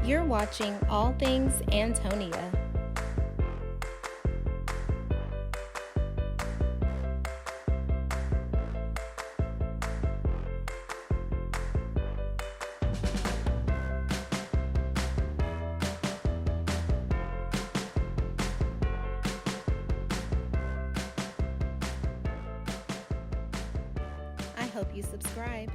You're watching All Things Antonia. I hope you subscribe.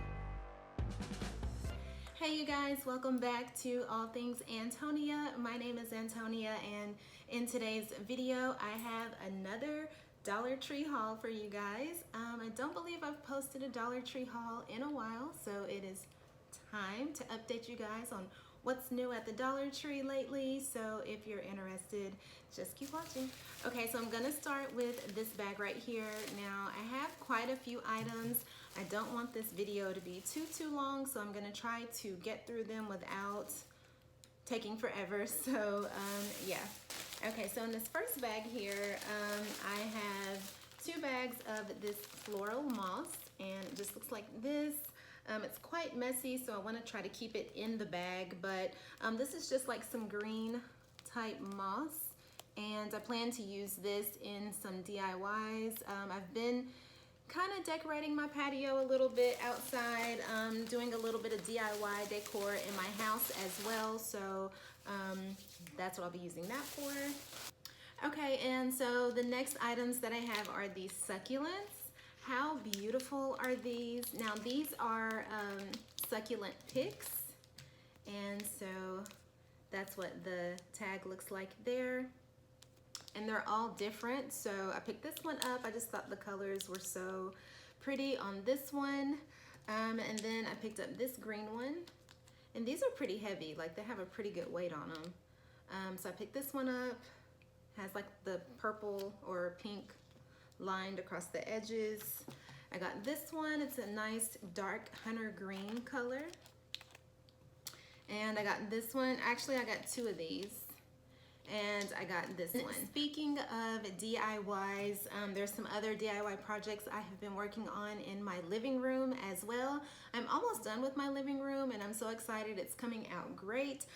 Hey you guys, welcome back to All Things Antonia. My name is Antonia, and in today's video I have another Dollar Tree haul for you guys. I don't believe I've posted a Dollar Tree haul in a while, so it is time to update you guys on what's new at the Dollar Tree lately. So if you're interested, just keep watching. Okay, so I'm gonna start with this bag right here. Now I have quite a few items. I don't want this video to be too long, so I'm gonna try to get through them without taking forever. So yeah. Okay, so in this first bag here, I have 2 bags of this floral moss, and it just looks like this. It's quite messy, so I want to try to keep it in the bag, but this is just like some green type moss, and I plan to use this in some DIYs. I've been kind of decorating my patio a little bit outside, doing a little bit of DIY decor in my house as well, so that's what I'll be using that for. Okay, and so the next items that I have are these succulents. How beautiful are these? Now these are Succulent Ticks, and so that's what the tag looks like there. And they're all different, so I picked this one up. I just thought the colors were so pretty on this one. And then I picked up this green one, and these are pretty heavy, like they have a pretty good weight on them. So I picked this one up. Has like the purple or pink lined across the edges. I got this one. It's a nice dark hunter green color. And I got this one. Actually, I got 2 of these. And I got this one. Speaking of DIYs, there's some other DIY projects I have been working on in my living room as well. I'm almost done with my living room, and I'm so excited. It's coming out great.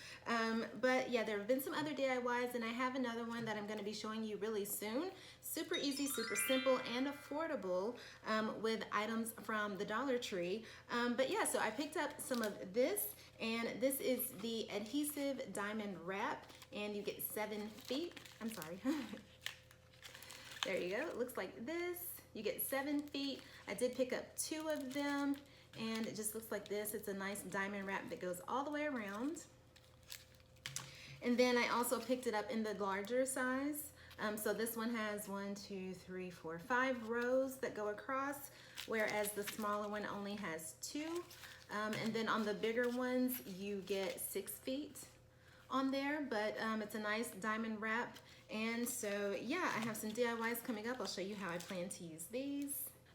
But yeah, there have been some other DIYs, and I have another one that I'm going to be showing you really soon. Super easy, super simple, and affordable with items from the Dollar Tree. But yeah, so I picked up some of this, and this is the Adhesive Diamond Wrap, and you get 7 feet. I'm sorry. There you go. It looks like this. You get 7 feet. I did pick up 2 of them, and it just looks like this. It's a nice diamond wrap that goes all the way around. And then I also picked it up in the larger size. So this one has 1, 2, 3, 4, 5 rows that go across, whereas the smaller one only has 2. And then on the bigger ones, you get 6 feet on there, but it's a nice diamond wrap. And so yeah, I have some DIYs coming up. I'll show you how I plan to use these.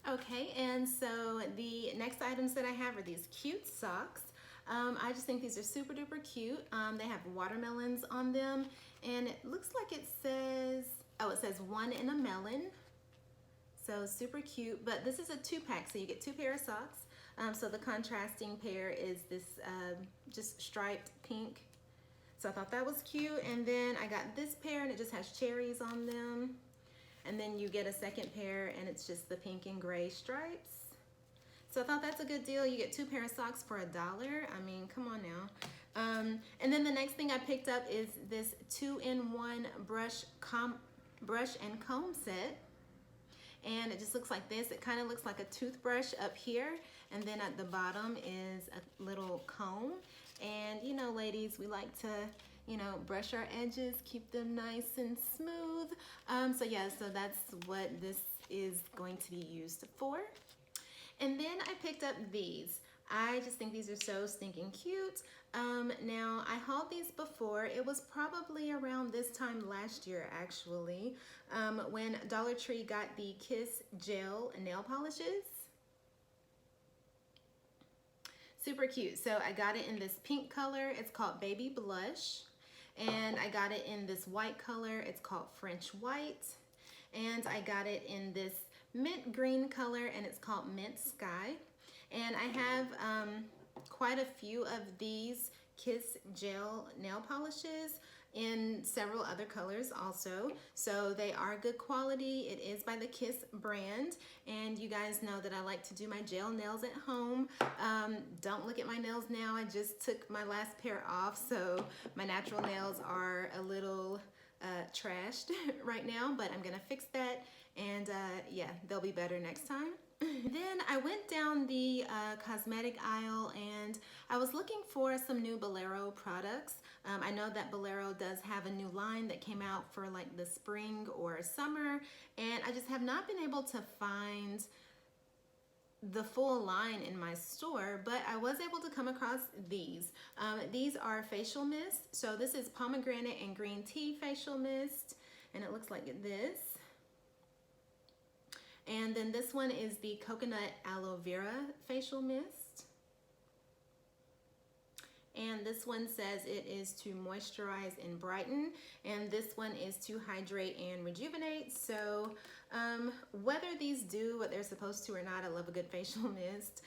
Okay, and so the next items that I have are these cute socks. I just think these are super duper cute. They have watermelons on them, and it looks like it says, oh, it says 1 in a melon. So super cute, but this is a 2-pack, so you get 2 pair of socks. So the contrasting pair is this just striped pink. So I thought that was cute. And then I got this pair, and it just has cherries on them. And then you get a second pair, and it's just the pink and gray stripes. So I thought that's a good deal. You get 2 pair of socks for $1. I mean, come on now. And then the next thing I picked up is this 2-in-1 brush and comb set. And it just looks like this. It kind of looks like a toothbrush up here, and then at the bottom is a little comb. And you know, ladies, we like to, you know, brush our edges, keep them nice and smooth. So yeah, so that's what this is going to be used for. And then I picked up these. I just think these are so stinking cute. Now, I hauled these before. It was probably around this time last year, actually, when Dollar Tree got the Kiss Gel nail polishes. Super cute. So I got it in this pink color. It's called Baby Blush. And I got it in this white color. It's called French White. And I got it in this mint green color, and it's called Mint Sky. And I have quite a few of these Kiss gel nail polishes in several other colors also. So they are good quality. It is by the Kiss brand. And you guys know that I like to do my gel nails at home. Don't look at my nails now. I just took my last pair off. So my natural nails are a little trashed right now, but I'm gonna fix that. And yeah, they'll be better next time. Then I went down the cosmetic aisle and I was looking for some new Bolero products. I know that Bolero does have a new line that came out for like the spring or summer, and I just have not been able to find the full line in my store, but I was able to come across these. These are facial mist. So this is pomegranate and green tea facial mist, and it looks like this. And then this one is the coconut aloe vera facial mist. And this one says it is to moisturize and brighten. And this one is to hydrate and rejuvenate. So whether these do what they're supposed to or not, I love a good facial mist.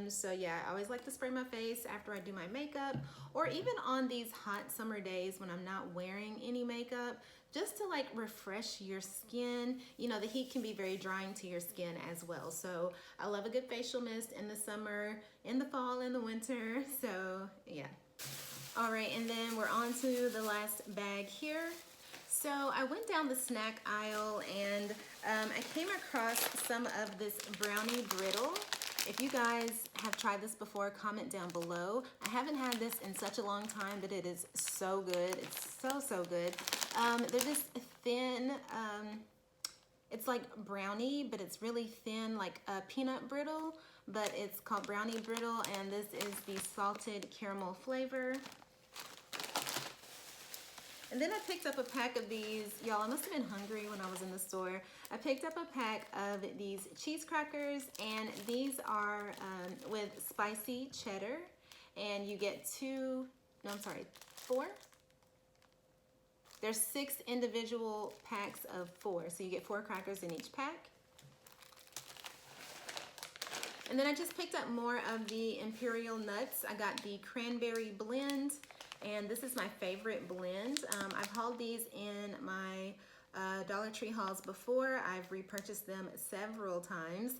So yeah, I always like to spray my face after I do my makeup, or even on these hot summer days when I'm not wearing any makeup, just to like refresh your skin. You know, the heat can be very drying to your skin as well. So I love a good facial mist in the summer, in the fall, in the winter. So yeah. All right, and then we're on to the last bag here. So I went down the snack aisle and I came across some of this Brownie Brittle. If you guys have tried this before, comment down below. I haven't had this in such a long time, but it is so good. It's so good. They're just thin. It's like brownie, but it's really thin, like a peanut brittle, but it's called Brownie Brittle, and this is the salted caramel flavor. And then I picked up a pack of these. Y'all, I must have been hungry when I was in the store. I picked up a pack of these cheese crackers, and these are with spicy cheddar. And you get four. There's 6 individual packs of 4. So you get 4 crackers in each pack. And then I just picked up more of the Imperial Nuts. I got the cranberry blend. And this is my favorite blend. I've hauled these in my Dollar Tree hauls before. I've repurchased them several times.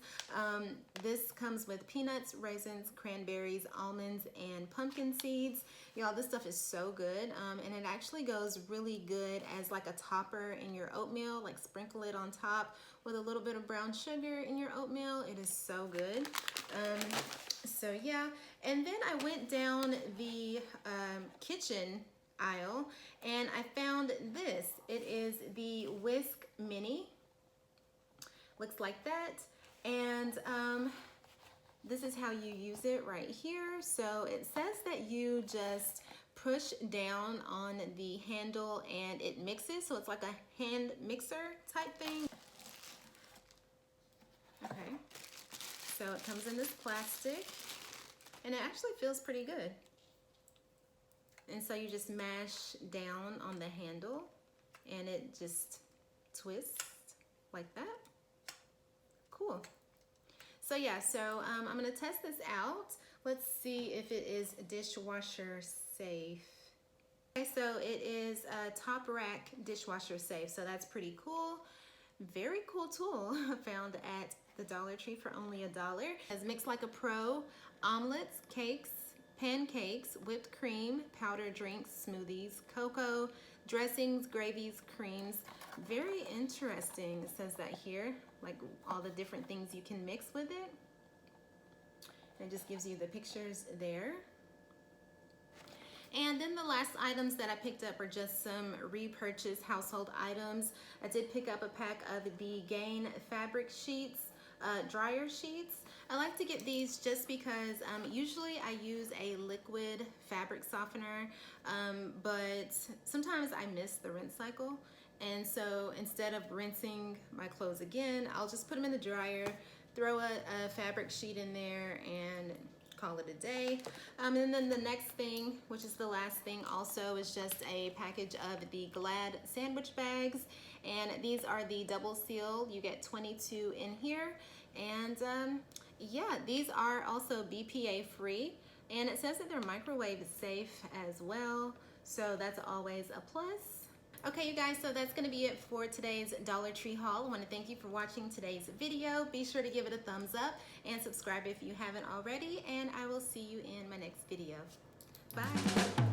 This comes with peanuts, raisins, cranberries, almonds, and pumpkin seeds. Y'all, this stuff is so good. And it actually goes really good as like a topper in your oatmeal. Like sprinkle it on top with a little bit of brown sugar in your oatmeal. It is so good. So yeah, and then I went down the kitchen aisle and I found this. It is the Whisk Mini. Looks like that. And this is how you use it right here. So it says that you just push down on the handle and it mixes. So it's like a hand mixer type thing. Okay. So it comes in this plastic and it actually feels pretty good. And so you just mash down on the handle and it just twists like that. Cool. So yeah, so I'm gonna test this out. Let's see if it is dishwasher safe. Okay, so it is a top rack dishwasher safe. So that's pretty cool. Very cool tool found at the Dollar Tree for only $1. It's Mix Like a Pro, omelets, cakes, pancakes, whipped cream, powdered drinks, smoothies, cocoa, dressings, gravies, creams. Very interesting, it says that here, like all the different things you can mix with it. And it just gives you the pictures there. And then the last items that I picked up are just some repurchased household items. I did pick up a pack of the Gain fabric sheets, dryer sheets. I like to get these just because usually I use a liquid fabric softener, but sometimes I miss the rinse cycle. And so instead of rinsing my clothes again, I'll just put them in the dryer, throw a fabric sheet in there and call it a day. And then the next thing, which is the last thing also, is just a package of the Glad sandwich bags. And these are the double seal. You get 22 in here. And yeah, these are also BPA free. And it says that they're microwave safe as well, so that's always a plus. Okay, you guys, so that's going to be it for today's Dollar Tree haul. I want to thank you for watching today's video. Be sure to give it a thumbs up and subscribe if you haven't already, and I will see you in my next video. Bye.